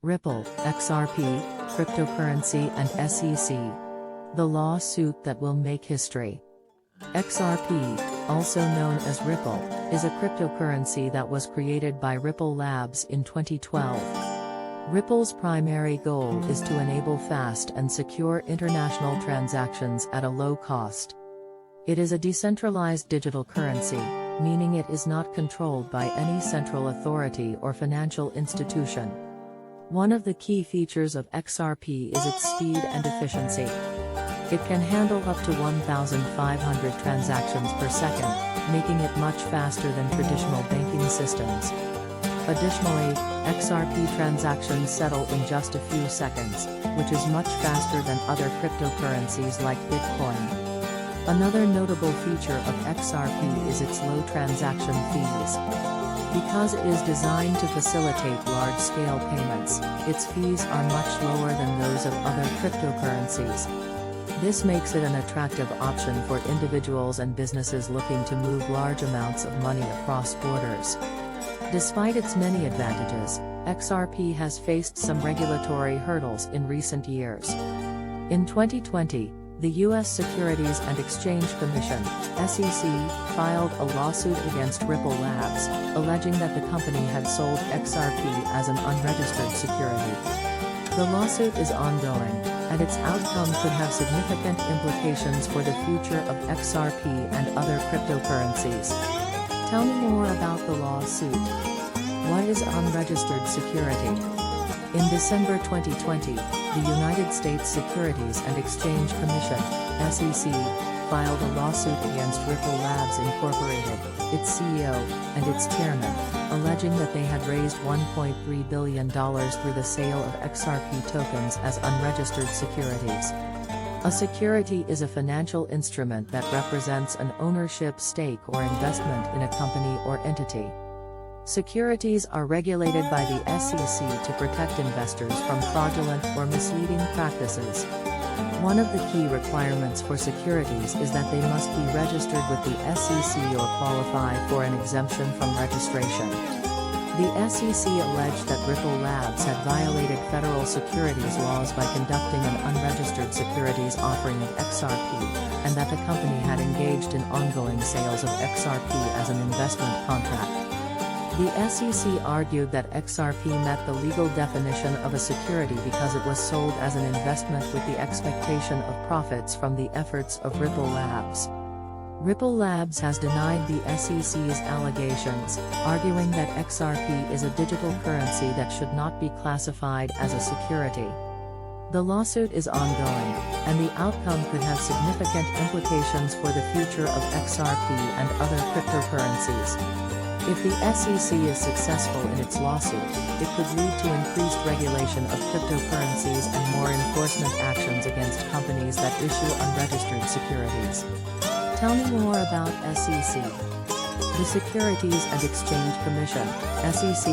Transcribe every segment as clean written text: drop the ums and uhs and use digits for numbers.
Ripple, XRP, cryptocurrency and SEC. The lawsuit that will make history. XRP, also known as Ripple, is a cryptocurrency that was created by Ripple Labs in 2012. Ripple's primary goal is to enable fast and secure international transactions at a low cost. It is a decentralized digital currency, meaning it is not controlled by any central authority or financial institution. One of the key features of XRP is its speed and efficiency. It can handle up to 1,500 transactions per second, making it much faster than traditional banking systems. Additionally, XRP transactions settle in just a few seconds, which is much faster than other cryptocurrencies like Bitcoin. Another notable feature of XRP is its low transaction fees. Because it is designed to facilitate large-scale payments, its fees are much lower than those of other cryptocurrencies. This makes it an attractive option for individuals and businesses looking to move large amounts of money across borders. Despite its many advantages, XRP has faced some regulatory hurdles in recent years. In 2020, the U.S. Securities and Exchange Commission, SEC, filed a lawsuit against Ripple Labs, alleging that the company had sold XRP as an unregistered security. The lawsuit is ongoing, and its outcome could have significant implications for the future of XRP and other cryptocurrencies. Tell me more about the lawsuit. What is unregistered security? In December 2020, the United States Securities and Exchange Commission, SEC, filed a lawsuit against Ripple Labs Incorporated, its CEO, and its chairman, alleging that they had raised $1.3 billion through the sale of XRP tokens as unregistered securities. A security is a financial instrument that represents an ownership stake or investment in a company or entity. Securities are regulated by the SEC to protect investors from fraudulent or misleading practices. One of the key requirements for securities is that they must be registered with the SEC or qualify for an exemption from registration. The SEC alleged that Ripple Labs had violated federal securities laws by conducting an unregistered securities offering of XRP, and that the company had engaged in ongoing sales of XRP as an investment contract. The SEC argued that XRP met the legal definition of a security because it was sold as an investment with the expectation of profits from the efforts of Ripple Labs. Ripple Labs has denied the SEC's allegations, arguing that XRP is a digital currency that should not be classified as a security. The lawsuit is ongoing, and the outcome could have significant implications for the future of XRP and other cryptocurrencies. If the SEC is successful in its lawsuit, it could lead to increased regulation of cryptocurrencies and more enforcement actions against companies that issue unregistered securities. Tell me more about SEC. The Securities and Exchange Commission, SEC,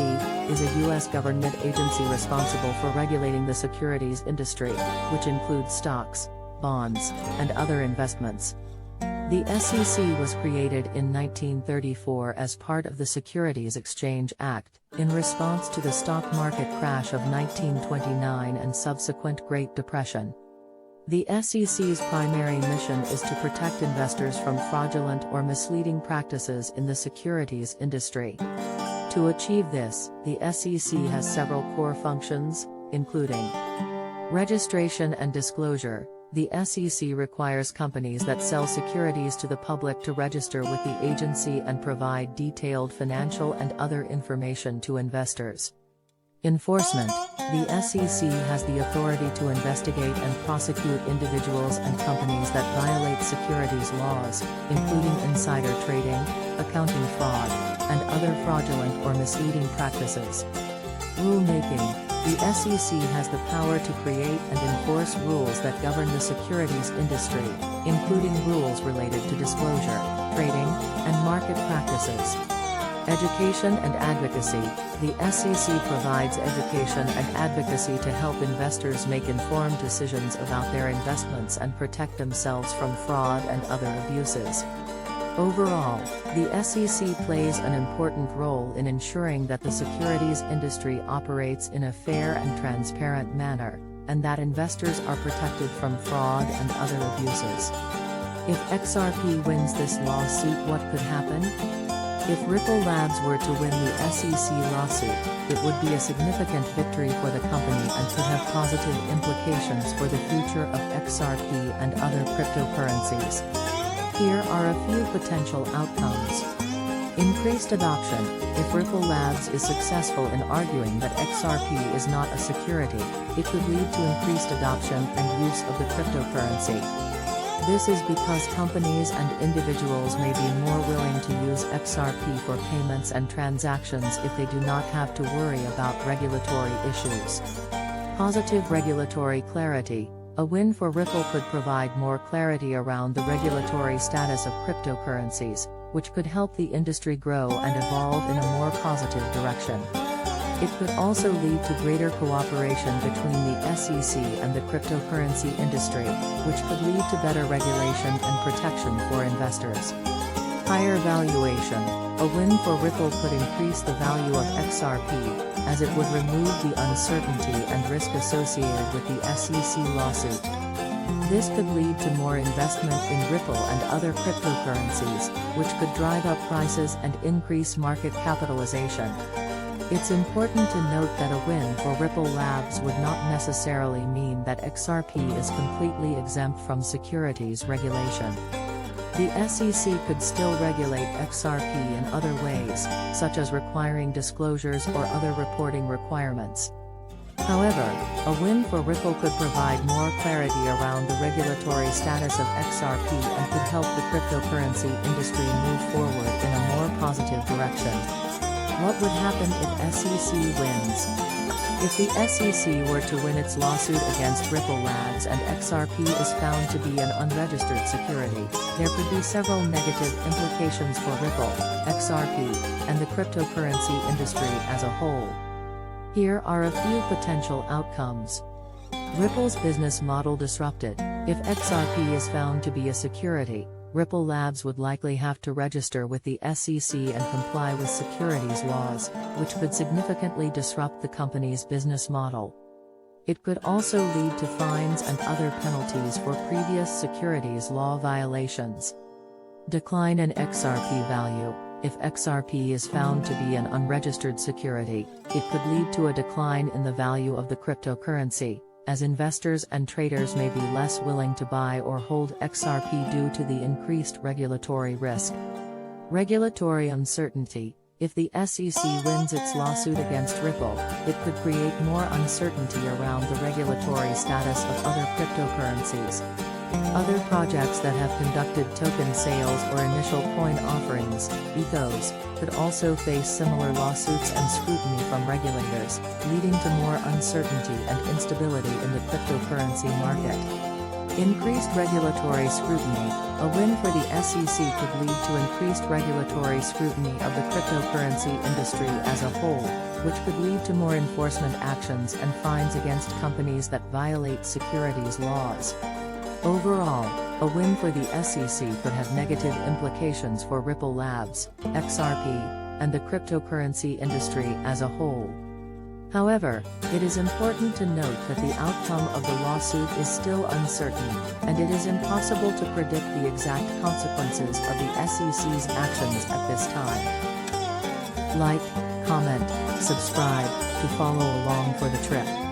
is a U.S. government agency responsible for regulating the securities industry, which includes stocks, bonds, and other investments. The SEC was created in 1934 as part of the Securities Exchange Act, in response to the stock market crash of 1929 and subsequent Great Depression. The SEC's primary mission is to protect investors from fraudulent or misleading practices in the securities industry. To achieve this, the SEC has several core functions, including registration and disclosure. The SEC requires companies that sell securities to the public to register with the agency and provide detailed financial and other information to investors. Enforcement. The SEC has the authority to investigate and prosecute individuals and companies that violate securities laws, including insider trading, accounting fraud, and other fraudulent or misleading practices. Rulemaking. The SEC has the power to create and enforce rules that govern the securities industry, including rules related to disclosure, trading, and market practices. Education and advocacy. The SEC provides education and advocacy to help investors make informed decisions about their investments and protect themselves from fraud and other abuses. Overall, the SEC plays an important role in ensuring that the securities industry operates in a fair and transparent manner, and that investors are protected from fraud and other abuses. If XRP wins this lawsuit, what could happen? If Ripple Labs were to win the SEC lawsuit, it would be a significant victory for the company and could have positive implications for the future of XRP and other cryptocurrencies. Here are a few potential outcomes. Increased adoption. If Ripple Labs is successful in arguing that XRP is not a security, it could lead to increased adoption and use of the cryptocurrency. This is because companies and individuals may be more willing to use XRP for payments and transactions if they do not have to worry about regulatory issues. Positive regulatory clarity. A win for Ripple could provide more clarity around the regulatory status of cryptocurrencies, which could help the industry grow and evolve in a more positive direction. It could also lead to greater cooperation between the SEC and the cryptocurrency industry, which could lead to better regulation and protection for investors. Higher valuation. A win for Ripple could increase the value of XRP, as it would remove the uncertainty and risk associated with the SEC lawsuit. This could lead to more investment in Ripple and other cryptocurrencies, which could drive up prices and increase market capitalization. It's important to note that a win for Ripple Labs would not necessarily mean that XRP is completely exempt from securities regulation. The SEC could still regulate XRP in other ways, such as requiring disclosures or other reporting requirements. However, a win for Ripple could provide more clarity around the regulatory status of XRP and could help the cryptocurrency industry move forward in a more positive direction. What would happen if SEC wins? If the SEC were to win its lawsuit against Ripple Labs and XRP is found to be an unregistered security, there could be several negative implications for Ripple, XRP, and the cryptocurrency industry as a whole. Here are a few potential outcomes. Ripple's business model disrupted. If XRP is found to be a security, Ripple Labs would likely have to register with the SEC and comply with securities laws, which could significantly disrupt the company's business model. It could also lead to fines and other penalties for previous securities law violations. Decline in XRP value. If XRP is found to be an unregistered security, it could lead to a decline in the value of the cryptocurrency, as investors and traders may be less willing to buy or hold XRP due to the increased regulatory risk. Regulatory uncertainty. If the SEC wins its lawsuit against Ripple, it could create more uncertainty around the regulatory status of other cryptocurrencies. Other projects that have conducted token sales or initial coin offerings, ECOs, could also face similar lawsuits and scrutiny from regulators, leading to more uncertainty and instability in the cryptocurrency market. Increased regulatory scrutiny. A win for the SEC could lead to increased regulatory scrutiny of the cryptocurrency industry as a whole, which could lead to more enforcement actions and fines against companies that violate securities laws. Overall, a win for the SEC could have negative implications for Ripple Labs, XRP, and the cryptocurrency industry as a whole. However, it is important to note that the outcome of the lawsuit is still uncertain, and it is impossible to predict the exact consequences of the SEC's actions at this time. Like, comment, subscribe, to follow along for the trip.